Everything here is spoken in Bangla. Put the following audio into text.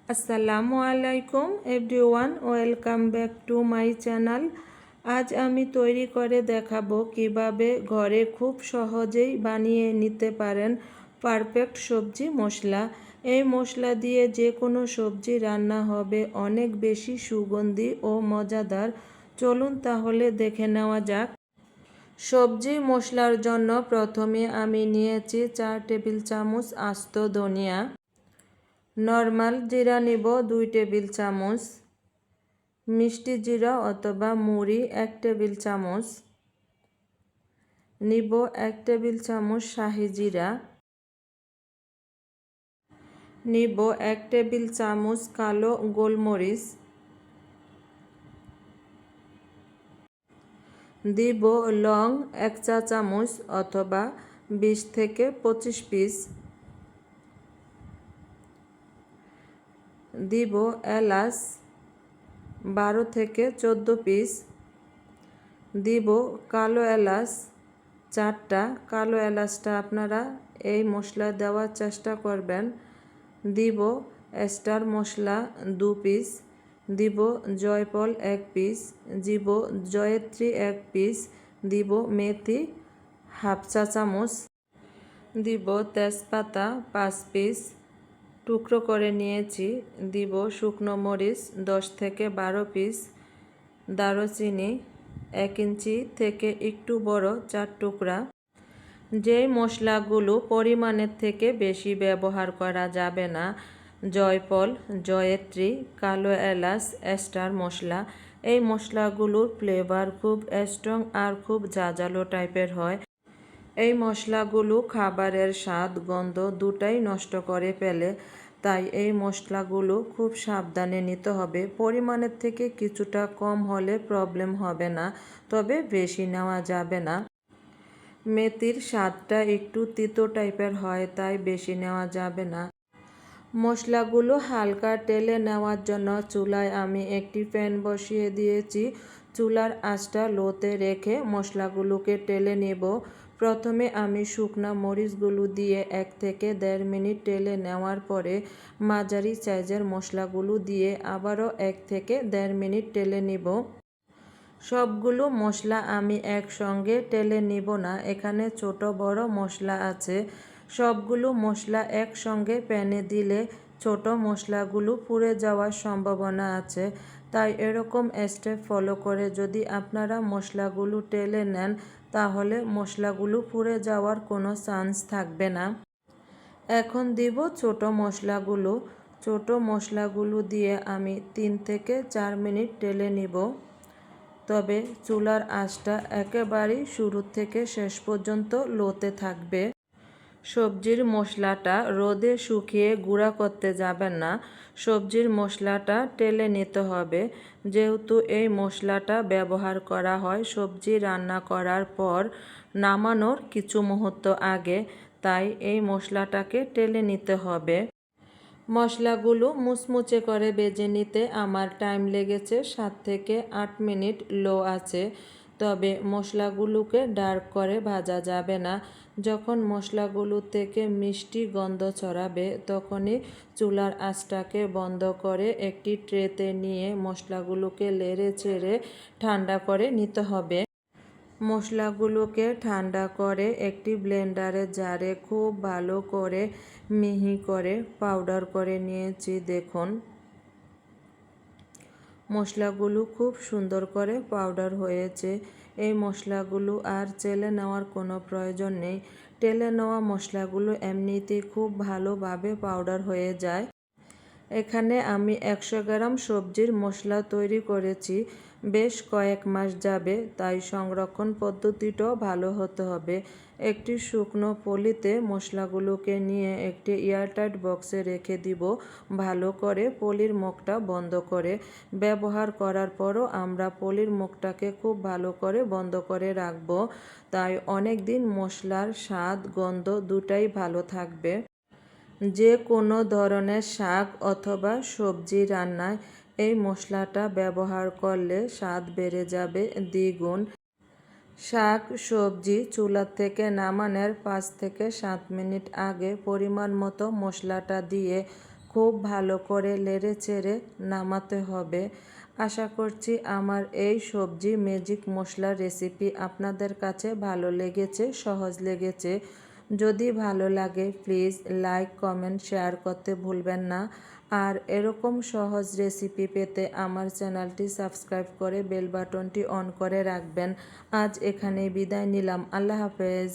আসসালামু আলাইকুম everyone, welcome back to my channel. আজ আমি তৈরি করে দেখাবো কিভাবে ঘরে খুব সহজেই বানিয়ে নিতে পারেন পারফেক্ট সবজি মশলা। এই মশলা দিয়ে যে কোনো সবজি রান্না হবে অনেক বেশি সুগন্ধি ও মজাদার। চলুন তাহলে দেখে নেওয়া যাক। সবজি মশলার জন্য প্রথমে আমি নিয়েছি 4 টেবিল চামচ আস্ত ধনিয়া, নর্মাল জিরা নিব 2 টেবিল চামচ, মিষ্টি জিরা অথবা মুড়ি 1 টেবিল চামচ নিব, 1 টেবিল চামচ শাহি জিরা নিব, 1 টেবিল চামচ কালো গোলমরিচ দিব, লং 1 চা চামচ অথবা 20 থেকে 25 পিস দিব, এলাচ 12 থেকে 14 পিস দিব, কালো এলাচ 4টা। কালো এলাচটা আপনারা এই মশলা দেওয়ার চেষ্টা করবেন। দিব স্টার মশলা 2 পিস, দিব জয়ফল 1 পিস, দিব জয়ত্রী 1 পিস, দিব মেথি হাফ চা চামচ, দিব তেজপাতা 5 পিস টুকরো করে নিয়েছি, দিব শুকনো মরিচ 10 থেকে 12 পিস, দারুচিনি 1 ইঞ্চি থেকে একটু বড় 4 টুকরা। যেই মশলাগুলো পরিমাণের থেকে বেশি ব্যবহার করা যাবে না, জয়ফল, জয়ত্রী, কালো এলাচ, স্টার মশলা, এই মশলাগুলোর ফ্লেভার খুব স্ট্রং আর খুব ঝাঁঝালো টাইপের হয়। এই মশলাগুলো খাবারের স্বাদ গন্ধ দুটাই নষ্ট করে ফেলে, তাই এই মশলাগুলো খুব সাবধানে নিতে হবে। পরিমাণের থেকে কিছুটা কম হলে প্রবলেম হবে না, তবে বেশি নেওয়া যাবে না। মেথির স্বাদটা একটু তিতো টাইপের হয়, তাই বেশি নেওয়া যাবে না। মশলাগুলো হালকা টেলে নেওয়ার জন্য চুলায় আমি একটি প্যান বসিয়ে দিয়েছি। চুলার আঁচটা লোতে রেখে মশলাগুলোকে টেলে নেব। প্রথমে আমি শুকনা মরিচগুলো দিয়ে 1 থেকে 1.5 মিনিট টেলে নেওয়ার পরে মাঝারি সাইজের মশলাগুলো দিয়ে আবারও 1 থেকে 1.5 মিনিট টেলে নেব। সবগুলো মশলা আমি একসঙ্গে টেলে নিব না, এখানে ছোট বড় মশলা আছে। সবগুলো মশলা একসঙ্গে প্যানে দিলে ছোট মশলাগুলো পুড়ে যাওয়ার সম্ভাবনা আছে, তাই এরকম স্টেপ ফলো করে যদি আপনারা মশলাগুলো টেলে নেন তাহলে মশলাগুলো পুড়ে যাওয়ার কোনো চান্স থাকবে না। এখন দিব ছোট মশলাগুলো। ছোট মশলাগুলো দিয়ে আমি 3 থেকে 4 মিনিট টেলে নিব, তবে চুলার আঁচটা একেবারেই শুরু থেকে শেষ পর্যন্ত লোতে থাকবে। সবজির মশলাটা রোদে শুকিয়ে গুঁড়া করতে যাবেন না, সবজির মশলাটা টেলে নিতে হবে। যেহেতু এই মশলাটা ব্যবহার করা হয় সবজি রান্না করার পর নামানোর কিছু মুহূর্ত আগে, তাই এই মশলাটাকে টেলে নিতে হবে। মশলাগুলো মুচমুচে করে ভেজে নিতে আমার টাইম লেগেছে 7 থেকে 8 মিনিট লো আছে, তবে মশলাগুলোকে ডার্ক করে ভাজা যাবে না। যখন মশলাগুলো থেকে মিষ্টি গন্ধ ছড়াবে তখনই চুলার আঁচটাকে বন্ধ করে একটি ট্রেতে নিয়ে মশলাগুলোকে নেড়ে চেড়ে ঠান্ডা করে নিতে হবে। মশলাগুলোকে ঠান্ডা করে একটি ব্লেন্ডারের জারে খুব ভালো করে মিহি করে পাউডার করে নিয়েছি। দেখুন মশলাগুলো খুব সুন্দর করে পাউডার হয়েছে। এই মশলাগুলো আর চেলে নেওয়ার কোনো প্রয়োজন নেই, টেলে নেওয়া মশলাগুলো এমনিতেই খুব ভালোভাবে পাউডার হয়ে যায়। এখানে আমি 100 গ্রাম সবজির মশলা তৈরি করেছি, বেশ কয়েক মাস যাবে, তাই সংরক্ষণ পদ্ধতিটাও ভালো হতে হবে। একটি শুকনো পলিতে মশলাগুলোকে নিয়ে একটি এয়ারটাইট বক্সে রেখে দিব, ভালো করে পলির মুখটা বন্ধ করে। ব্যবহার করার পরও আমরা পলির মুখটাকে খুব ভালো করে বন্ধ করে রাখব, তাই অনেক দিন মশলার স্বাদ গন্ধ দুটাই ভালো থাকবে। যে কোনো ধরনের শাক অথবা সবজি রান্নায় এই মশলাটা ব্যবহার করলে স্বাদ বেড়ে যাবে দ্বিগুণ। শাক সবজি চুলা থেকে নামানোর 5 থেকে 7 মিনিট আগে পরিমাণ মতো মশলাটা দিয়ে খুব ভালো করে নেড়ে চেড়ে নামাতে হবে। আশা করছি আমার এই সবজি ম্যাজিক মশলা রেসিপি আপনাদের কাছে ভালো লেগেছে, সহজ লেগেছে। যদি ভালো লাগে প্লিজ লাইক, কমেন্ট, শেয়ার করতে ভুলবেন না। আর এরকম সহজ রেসিপি পেতে আমার চ্যানেলটি সাবস্ক্রাইব করে বেল বাটনটি অন করে রাখবেন। আজ এখানেই বিদায় নিলাম। আল্লাহ হাফেজ।